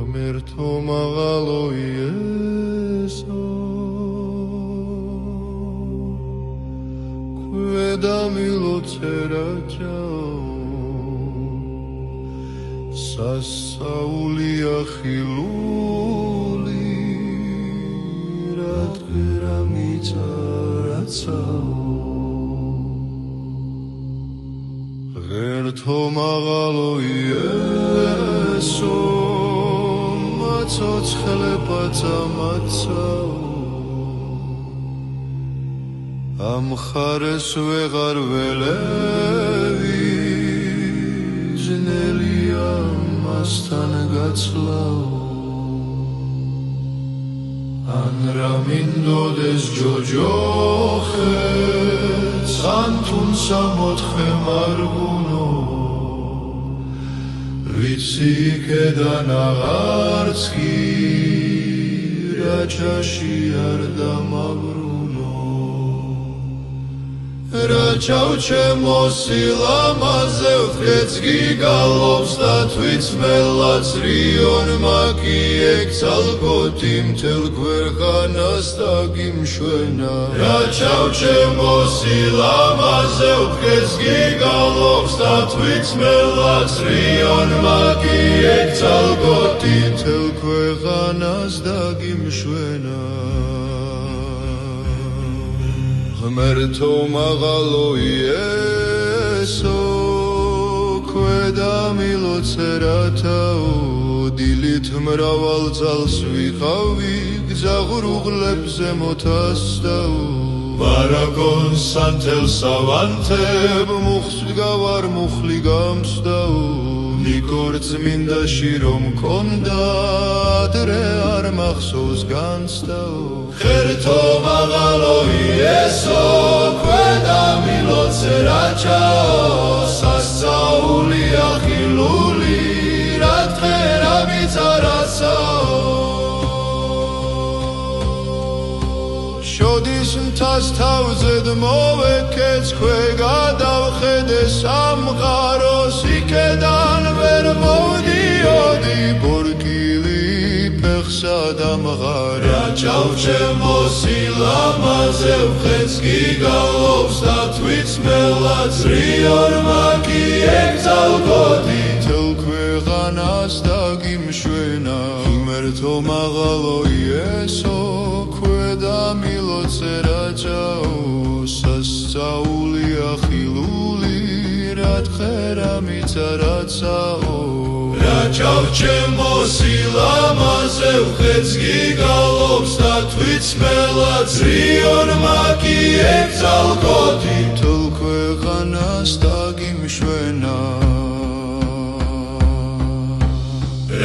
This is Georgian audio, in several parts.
ღმერთო მაღალო იესო ქვედა მილოცერა ჭაო სასაულია ხილული რატყერა მიწარაცაო ღმერთო მაღალო იესო მაცოცხლე პაცამაცაო ამ ხარეს ვეღარ ველევი ძნელია მასთან გაცლაო ან რა მინდოდეს ჯოჯოხეთს ან თუნცა მოთხე მარგუნო ვიცი იქედან აღარც კი რაჭაში არ დამაბრუნო რაჭავ ჩემო სილამაზე ვხეც გიგალობს და თვით მელაც რიონ მაკი ეგცალკოთი მთელ ქვეყანას დაგიმშვენა რაჭავ ჩემო სილამაზე ვხეც გიგალობს და თვით მელაც რიონ მაკი ეგცალკოთი მთელ ქვეყანას დაგიმშვენა ღმერთო მაღალო იესო ქვედა მილოცერათაო დილით მრავალ წალს ვიყავი გზაღრუღლებზე მოთასდაო ბარაგონს ანთელ სავანთებ მუხს დგავარ მუხლი გამსდაო ნიკორწმინდაში რომ მქონდა ადრე არ მახსოვს განცდაო ღმერთო მაღალო იესო ქვედა მილოცერა ჭაო სასწაულია ხილული რატყერა მიწარასაო შოდის მთას თავზედ მოვეკეც ქვე გადავხედე სამყაროს იქედან ვერ მოვდიოდი ბორკილი ფეხსა დამღარა რაჭავ ჩემო სილამაზე ვხეც გიგალობს და თვით მელაც რიონ მაკი ეგცალკოთი მთელ ქვეყანას დაგიმშვენა ღმერთო მაღალო იესო ქვედა მილოცერა ჭაო სასწაულია ხილული რატყერა მიწარაცაო რაჭავ ჩემო სილამაზე ვხეც გიგალობს და თვით მელაც რიონ მაკი ეგცალკოთი მთელ ქვეყანას დაგიმშვენა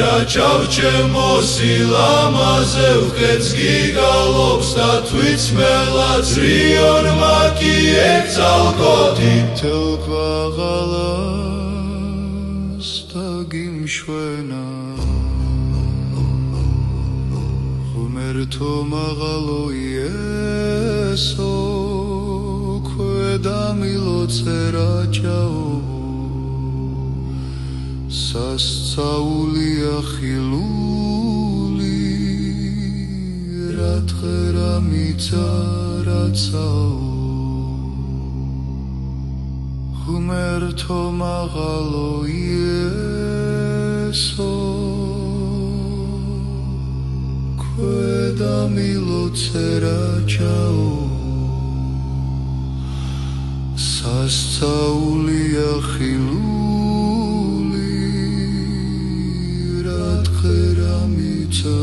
რაჭავ ჩემო სილამაზე ვხეც გიგალობს და თვით მელაც რიონ მაკი ეგცალკოთი მთელ ქვეყანას დაგიმშვენა ღმერთო მაღალო იესო ქვედა მილოცერა ჭაო სასწაულია ხილული რატყერა მიწარაცაო ღმერთო მაღალო იესო ქვედა მილოცერა ჭაო სასწაულია ხილული რატყერა მიწარაცაო